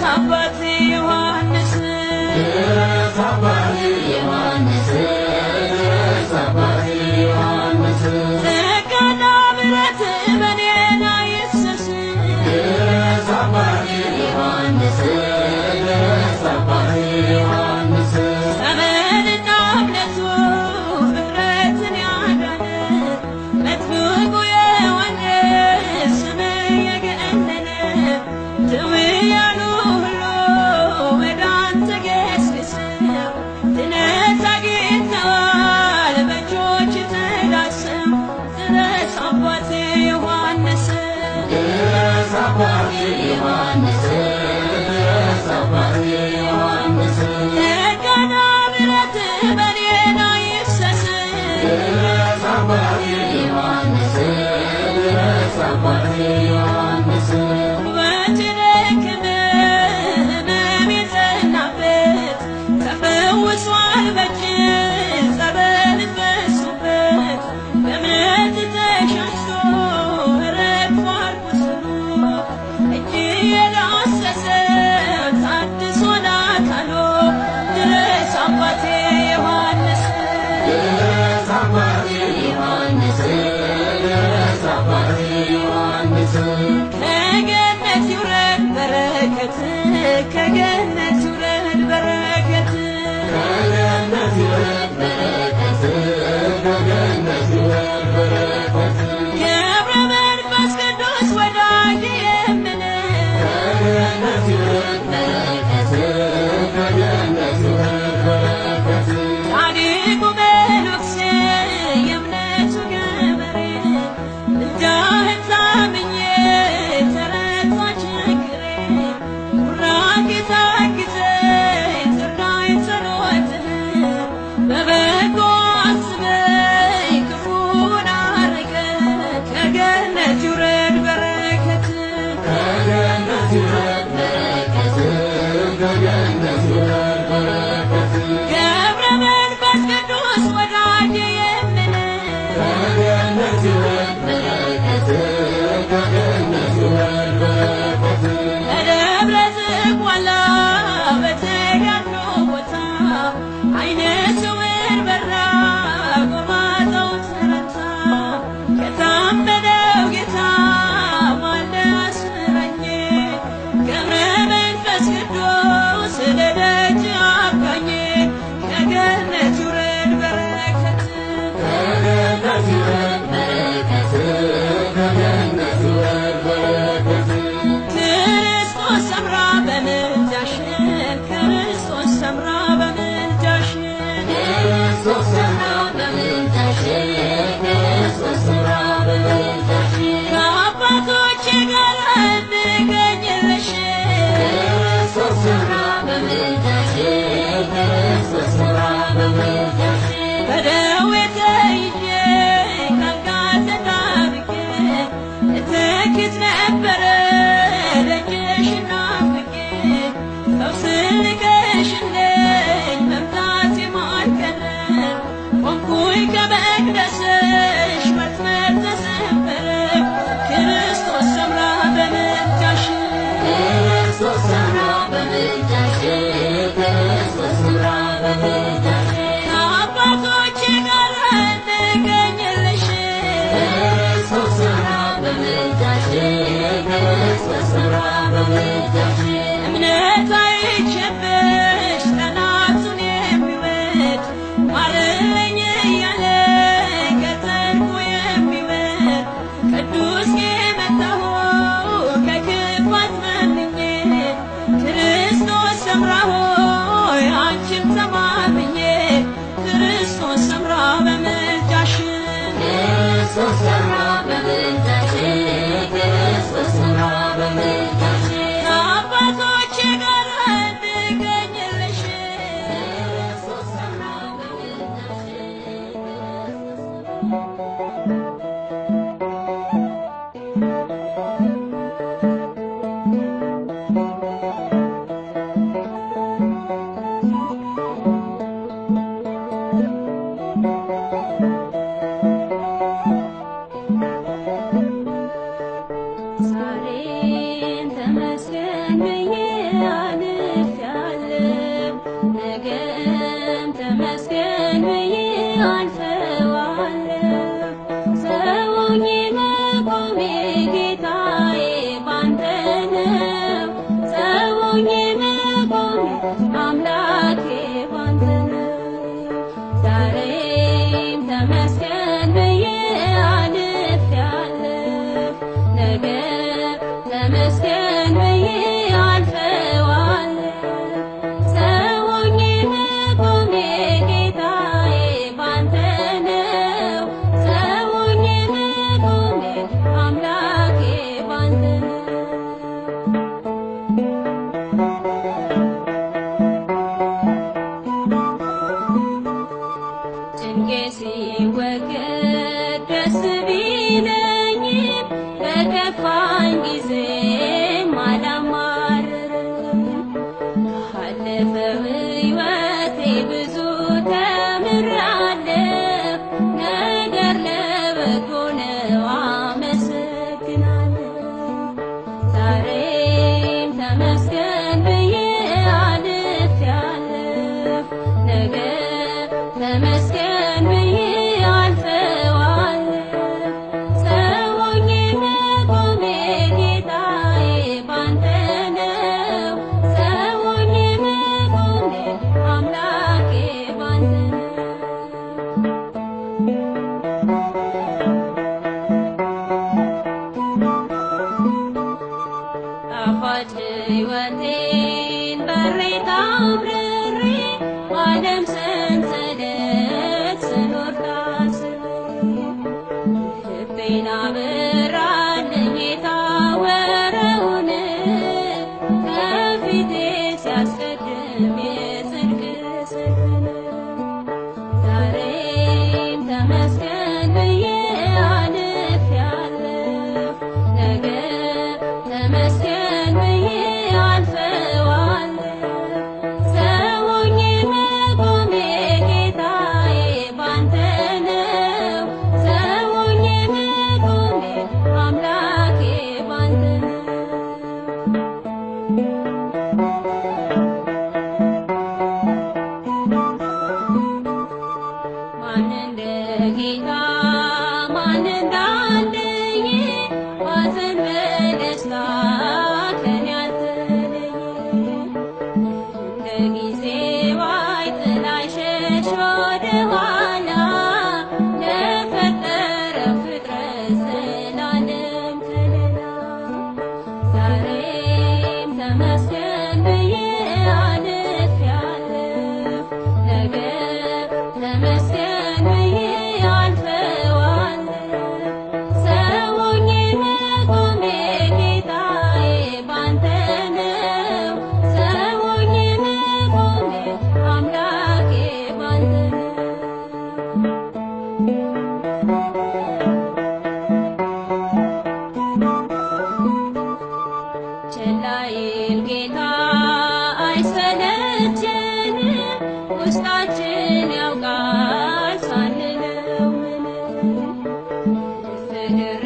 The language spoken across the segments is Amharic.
አባቴ ዮሐንስ አባቴ ዮሐንስ አባቴ ዮሐንስ ጸጋና ምሕረት በኔ ላይ ይፍሰስ አባቴ ዮሐንስ አባቴ ዮሐንስ ዘመንና እምነቱ ፍጥረትን ያዳነ መጥምቁ ዮሐንስ ስም የገነነ ድውያኑ ሁሉ ወደ አንተ ገስግሰው ድነት አግኝተዋል በእጆች ተዳስሰው ድረስ አባቴ ዮሐንስ አባቴ ዮሐንስ አባቴ ዮሐንስ ጸጋና ምሕረት በኔ ላይ ይፍሰስ አባቴ ዮሐንስ አባቴ ዮሐንስ ውበት ደከመ ሕመም የጸናበት ተፈውሷል በእጅ ጸበል ፈሶበት በእምነት ተሻሽሎ ረግፏል ቁስሉ እጅ የዳሰሰው ታድሶ አካሉ ድረስ አባቴ ዮሐንስ አባቴ ዮሐንስ አባቴ ዮሐንስ ከገነት ይውረድ በረከት ከገነት ይውረድ በረከት ከገነት ይውረድ በረከት ከገነት ይውረድ በረከት ገብረ መንፈስ ቅዱስ ወዳጅ የምን ከገነት ይውረድ በረከት ከገነት ይውረድ በረከት ጻድቁ መነኩሴ የእምነቱ ገበሬ ምልጃህን ታምኜ ተረታ ችግሬ ቡራኬ ታግዘኝ ትርዳኝ ጸሎትህ በበጎ አስበኝ ክፉን አርቀህ ከገነት ይውረድ በረከት ከገነት ይውረድ በረከት ከገነት ይውረድ በረከት ገብረ መንፈስ ቅዱስ ወዳጅ የምን ከገነት ይውረድ በረከት ከገነት ይውረድ በረከት በደብረ ዝቋላ በተጋድሎ ቦታ ዓይነ ስውር በራ ጎባጣው ተረታ ከታመነው ጌታ ማልደህ አስምረኝ ገብረ መንፈስ ቅዱስ ለደጅ አብቃኝ ከገነት ይውረድ በረከት ከገነት ይውረድ በረከት ከገነት ይውረድ በረከት ክርስቶስ ሰምራ በምልጃሽ ክርስቶስ ሰምራ በምልጃሽ ክርስቶስ ሰምራ በምልጃሽ ክርስቶስ ሰምራ በምልጃሽ ከአባቶቼ ጋር እንገኝልሽ ክርስቶስ ሰምራ በምልጃሽ ክርስቶስ ሰምራ በምልጃሽ በደዌ ተይዤ ከአልጋ ተጣብቄ እተክዝ ነበረ ደጅሽ ናፍቄ ፈውስን ልከሽልኝ መምጣቴ ማልቀረ ቆምኩኝ ከመቅደስሽ መስመር ተሰበረ ክርስቶስ ሰምራ በምልጃሽ ክርስቶስ ሰምራ በምልጃሽ ክርስቶስ ሰምራ በምልጃሽ ከአባቶቼ ጋር እንገኝልሽ ክርስቶስ ሰምራ በምልጃሽ ክርስቶስ ሰምራ በምልጃሽ እምነት አይቼብሽ ጠላቱን የሚወድ ማረኝ እያለ ከጥልቁ የሚወድ ቅዱስ የመጣሁ ከክፋት መንኜ ክርስቶስ ሰምራ አልፈዋለሁ ሰውኝ መቆሜ ጌታዬ ባንተ ነው ሰውኝ መቆሜ አምላኬ ባንተ ነው ዛሬም ተመስገን ብዬ አልፌያለሁ ነገ ተመስገን ብዬ አልፈዋለሁ ሰውኝ መቆሜ ጌታዬ ባንተ ነው ሰውኝ መቆሜ አምላኬ ባንተ ነው ጭንቄ ሲወገድ ደስ ቢለኝም በከፋኝ ጊዜ አላማርርም ካለፈው ሕይወቴ ብዙ ተምሬአለሁ ነገር ለበጎ ነው አመሰግናለሁ ዛሬም ተመስገን ብዬ አልፌያለሁ ነገ ተመስገን ብዬ አልፈዋለሁ ሰውኝ መቆሜ ጌታዬ ባንተ ነው ሰውኝ መቆሜ አምላኬ ባንተ ነው ጣፋጭ ሕይወቴን በሬታ አብርሬ ዓለም ሰንሰለት ስኖር ታስሬ ልቤን አበራልኝ የታወረውን ከፊቴ ሲያስቀድም የጽድቅ ሰልፍን ዛሬም ተመስገን ብዬ አልፌያለሁ ነገ ተመስገን ብዬ አልፈዋለሁ ሰውኝ መቆሜ ጌታዬ ባንተ ነው ሰውኝ መቆሜ አምላኬ ባንተ ነው ማን እንደ ጌታ ማን እንዳለኝ ባዘን በደስታ ከኔ አልተለየ እንደ ጊዜው አይጥል አይሸሽ ወደኋላ ለፈጠረው ፍጥረት ዘላለም ከለላ ዛሬም ተመስገን ብዬ አልፌያለሁ ነገ ተመስገን ብዬ አልፈዋለሁ ሰውኝ መቆሜ ጌታዬ ባንተ ነው ሰውኝ መቆሜ አምላኬ ባንተ ነው ችላ ይል ጌታ አይሰለቸንም ውስጣችን ያውቃል ሳንለው ምንም ድርብ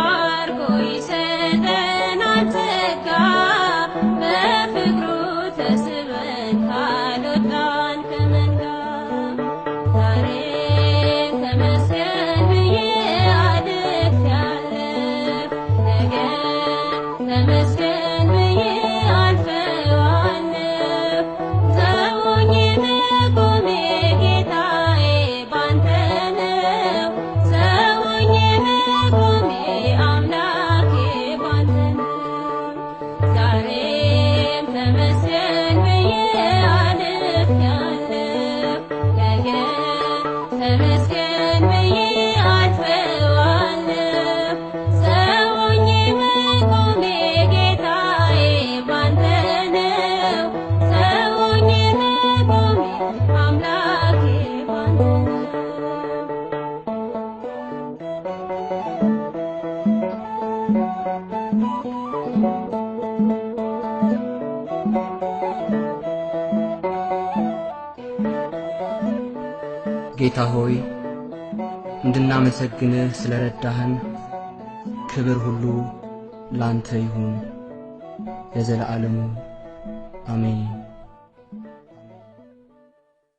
አድርጎ ይሰጠናል ጸጋ በፍቅሩ ተስበን ካልወጣን ከመንጋ ዛሬም ተመስገን ብዬ አልፌያለሁ ነገ ተመስገን ብዬ አልፈዋለሁ ሰውኝ መቆሜ ጌታዬ ባንተ ነው ሰውኝ መቆሜ አምላኬ ባንተ ነው ዛሬም ተመስገን ብዬ አልፌያለሁ ነገ ተመስገን ብዬ አልፈዋለሁ ሰውኝ መቆሜ ጌታዬ ባንተ ነው ሰውኝ መቆሜ አምላኬ ባንተ ነው ጌታ ሆይ እንድናመሰግንህ ስለረዳህን ክብር ሁሉ ላንተ ይሁን ለዘለዓለሙ አሜን።